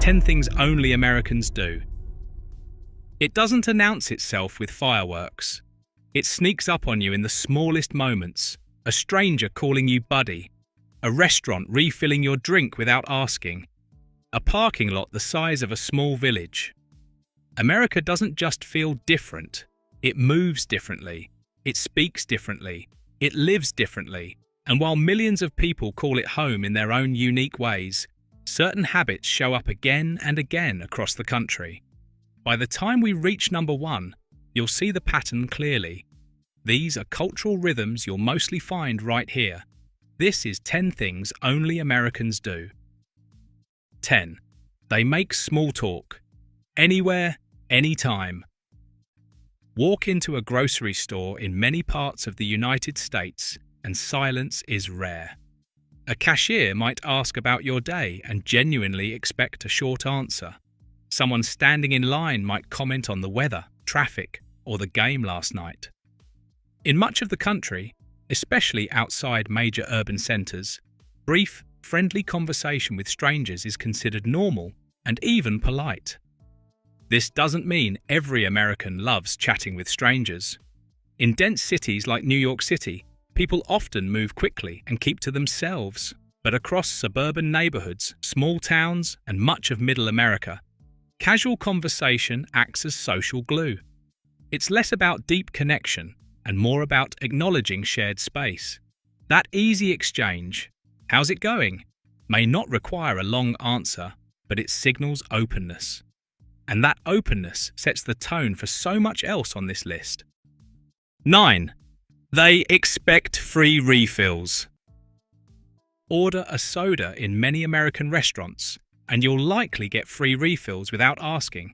10 things only Americans do. It doesn't announce itself with fireworks. It sneaks up on you in the smallest moments. A stranger calling you buddy. A restaurant refilling your drink without asking. A parking lot the size of a small village. America doesn't just feel different. It moves differently. It speaks differently. It lives differently. And while millions of people call it home in their own unique ways, certain habits show up again and again across the country. By the time we reach number 1, you'll see the pattern clearly. These are cultural rhythms you'll mostly find right here. This is 10 things only Americans do. 10. They make small talk. Anywhere, anytime. Walk into a grocery store in many parts of the United States and silence is rare. A cashier might ask about your day and genuinely expect a short answer. Someone standing in line might comment on the weather, traffic, or the game last night. In much of the country, especially outside major urban centres, brief, friendly conversation with strangers is considered normal and even polite. This doesn't mean every American loves chatting with strangers. In dense cities like New York City, people often move quickly and keep to themselves. But across suburban neighborhoods, small towns, and much of Middle America, casual conversation acts as social glue. It's less about deep connection and more about acknowledging shared space. That easy exchange, "How's it going?" may not require a long answer, but it signals openness. And that openness sets the tone for so much else on this list. 9. They expect free refills. Order a soda in many American restaurants, and you'll likely get free refills without asking.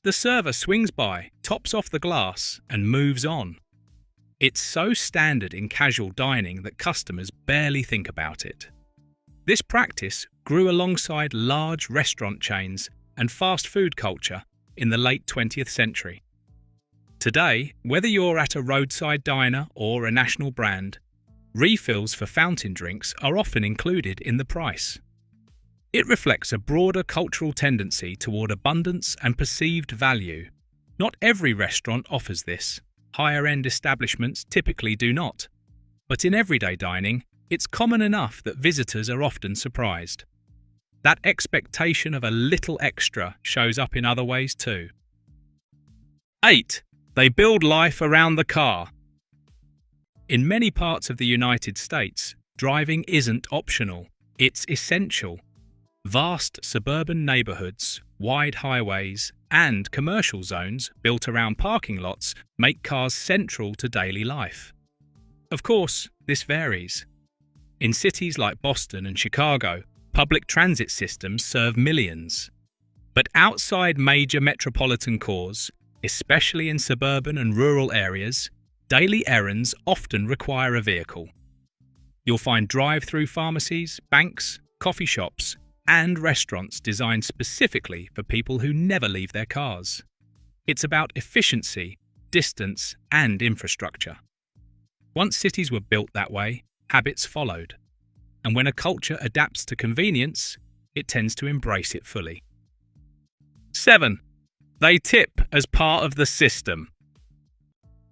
The server swings by, tops off the glass, and moves on. It's so standard in casual dining that customers barely think about it. This practice grew alongside large restaurant chains and fast food culture in the late 20th century. Today, whether you're at a roadside diner or a national brand, refills for fountain drinks are often included in the price. It reflects a broader cultural tendency toward abundance and perceived value. Not every restaurant offers this. Higher-end establishments typically do not. But in everyday dining, it's common enough that visitors are often surprised. That expectation of a little extra shows up in other ways too. 8. They build life around the car. In many parts of the United States, driving isn't optional, it's essential. Vast suburban neighborhoods, wide highways, and commercial zones built around parking lots make cars central to daily life. Of course, this varies. In cities like Boston and Chicago, public transit systems serve millions. But outside major metropolitan cores, especially in suburban and rural areas, daily errands often require a vehicle. You'll find drive-through pharmacies, banks, coffee shops, and restaurants designed specifically for people who never leave their cars. It's about efficiency, distance, and infrastructure. Once cities were built that way, habits followed. And when a culture adapts to convenience, it tends to embrace it fully. 7. They tip as part of the system.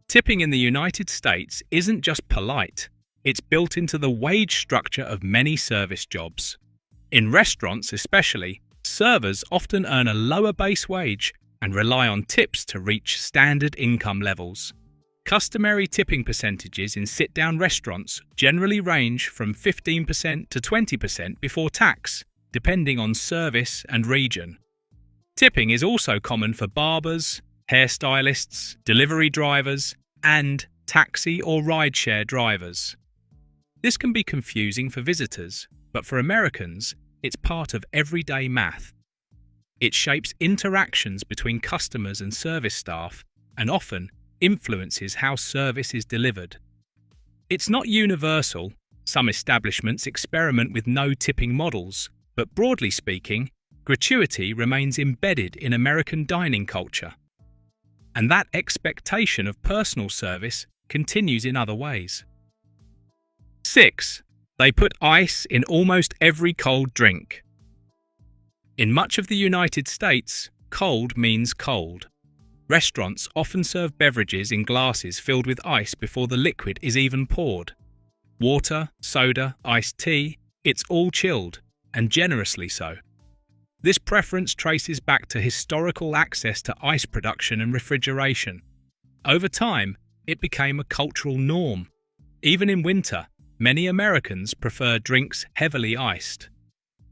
Tipping in the United States isn't just polite, it's built into the wage structure of many service jobs. In restaurants especially, servers often earn a lower base wage and rely on tips to reach standard income levels. Customary tipping percentages in sit-down restaurants generally range from 15% to 20% before tax, depending on service and region. Tipping is also common for barbers, hairstylists, delivery drivers, and taxi or rideshare drivers. This can be confusing for visitors, but for Americans, it's part of everyday math. It shapes interactions between customers and service staff, and often influences how service is delivered. It's not universal. Some establishments experiment with no tipping models, but broadly speaking, gratuity remains embedded in American dining culture. And that expectation of personal service continues in other ways. 6. They put ice in almost every cold drink. In much of the United States, cold means cold. Restaurants often serve beverages in glasses filled with ice before the liquid is even poured. Water, soda, iced tea, it's all chilled, and generously so. This preference traces back to historical access to ice production and refrigeration. Over time, it became a cultural norm. Even in winter, many Americans prefer drinks heavily iced.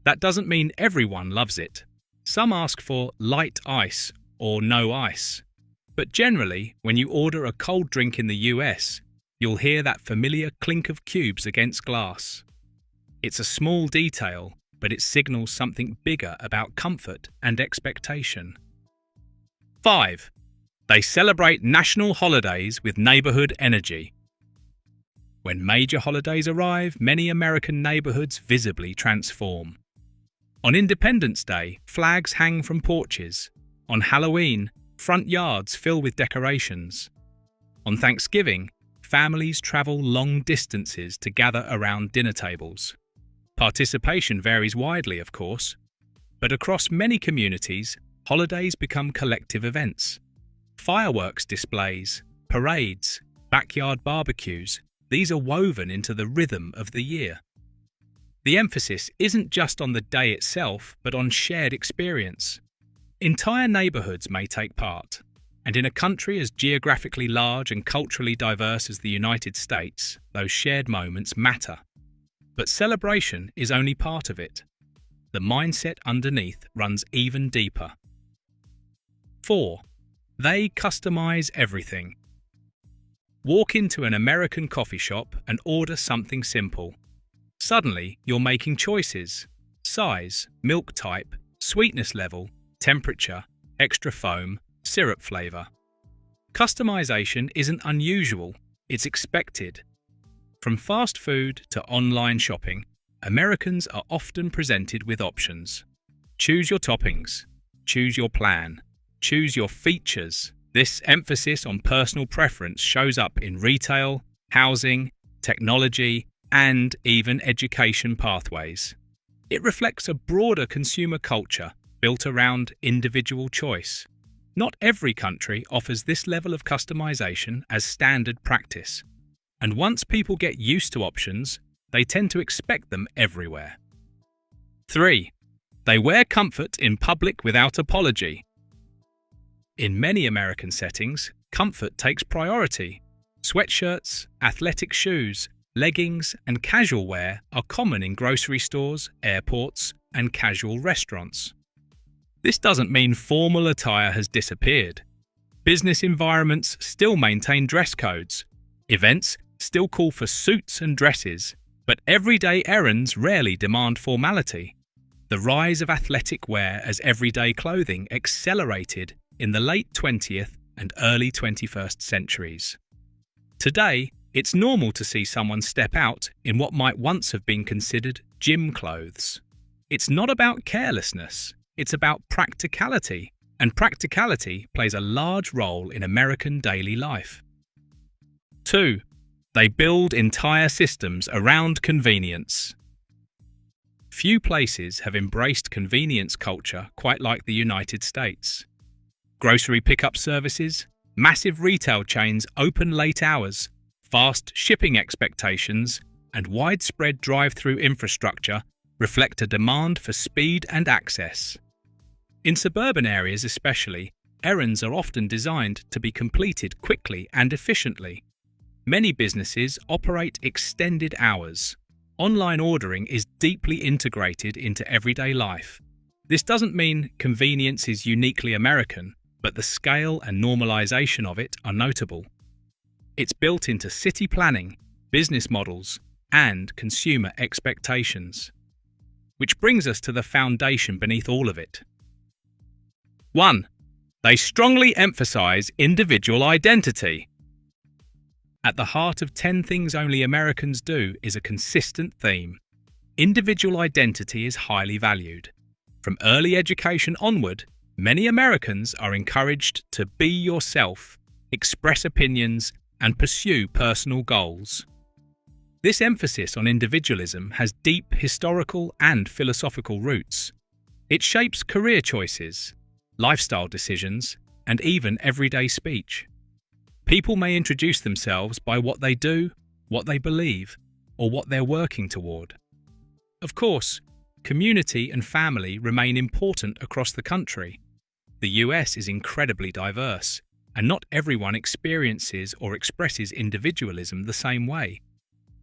That doesn't mean everyone loves it. Some ask for light ice or no ice. But generally, when you order a cold drink in the US, you'll hear that familiar clink of cubes against glass. It's a small detail, but it signals something bigger about comfort and expectation. 5. They celebrate national holidays with neighborhood energy. When major holidays arrive, many American neighborhoods visibly transform. On Independence Day, flags hang from porches. On Halloween, front yards fill with decorations. On Thanksgiving, families travel long distances to gather around dinner tables. Participation varies widely, of course, but across many communities, holidays become collective events. Fireworks displays, parades, backyard barbecues, these are woven into the rhythm of the year. The emphasis isn't just on the day itself, but on shared experience. Entire neighborhoods may take part, and in a country as geographically large and culturally diverse as the United States, those shared moments matter. But celebration is only part of it. The mindset underneath runs even deeper. 4. They customize everything. Walk into an American coffee shop and order something simple. Suddenly, you're making choices: size, milk type, sweetness level, temperature, extra foam, syrup flavor. Customization isn't unusual, it's expected. From fast food to online shopping, Americans are often presented with options. Choose your toppings, choose your plan, choose your features. This emphasis on personal preference shows up in retail, housing, technology, and even education pathways. It reflects a broader consumer culture built around individual choice. Not every country offers this level of customization as standard practice. And once people get used to options, they tend to expect them everywhere. 3. They wear comfort in public without apology. In many American settings, comfort takes priority. Sweatshirts, athletic shoes, leggings, and casual wear are common in grocery stores, airports, and casual restaurants. This doesn't mean formal attire has disappeared. Business environments still maintain dress codes. Events still call for suits and dresses, but everyday errands rarely demand formality. The rise of athletic wear as everyday clothing accelerated in the late 20th and early 21st centuries. Today, it's normal to see someone step out in what might once have been considered gym clothes. It's not about carelessness, it's about practicality, and practicality plays a large role in American daily life. 2. They build entire systems around convenience. Few places have embraced convenience culture quite like the United States. Grocery pickup services, massive retail chains open late hours, fast shipping expectations, and widespread drive-through infrastructure reflect a demand for speed and access. In suburban areas especially, errands are often designed to be completed quickly and efficiently. Many businesses operate extended hours. Online ordering is deeply integrated into everyday life. This doesn't mean convenience is uniquely American, but the scale and normalization of it are notable. It's built into city planning, business models, and consumer expectations. Which brings us to the foundation beneath all of it. 1. They strongly emphasize individual identity. At the heart of 10 Things Only Americans Do is a consistent theme. Individual identity is highly valued. From early education onward, many Americans are encouraged to be yourself, express opinions, and pursue personal goals. This emphasis on individualism has deep historical and philosophical roots. It shapes career choices, lifestyle decisions, and even everyday speech. People may introduce themselves by what they do, what they believe, or what they're working toward. Of course, community and family remain important across the country. The US is incredibly diverse, and not everyone experiences or expresses individualism the same way.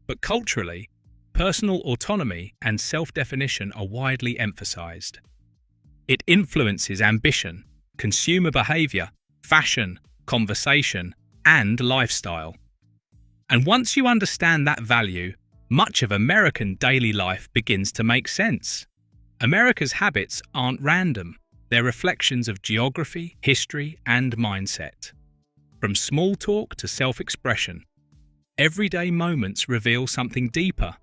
But culturally, personal autonomy and self-definition are widely emphasized. It influences ambition, consumer behavior, fashion, conversation, and lifestyle. And once you understand that value, much of American daily life begins to make sense. America's habits aren't random. They're reflections of geography, history, and mindset. From small talk to self-expression, everyday moments reveal something deeper.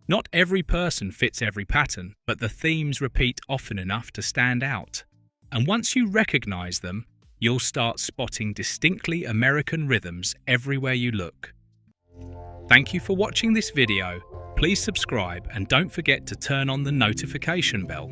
Not every person fits every pattern, but the themes repeat often enough to stand out. And once you recognize them, you'll start spotting distinctly American rhythms everywhere you look. Thank you for watching this video. Please subscribe and don't forget to turn on the notification bell.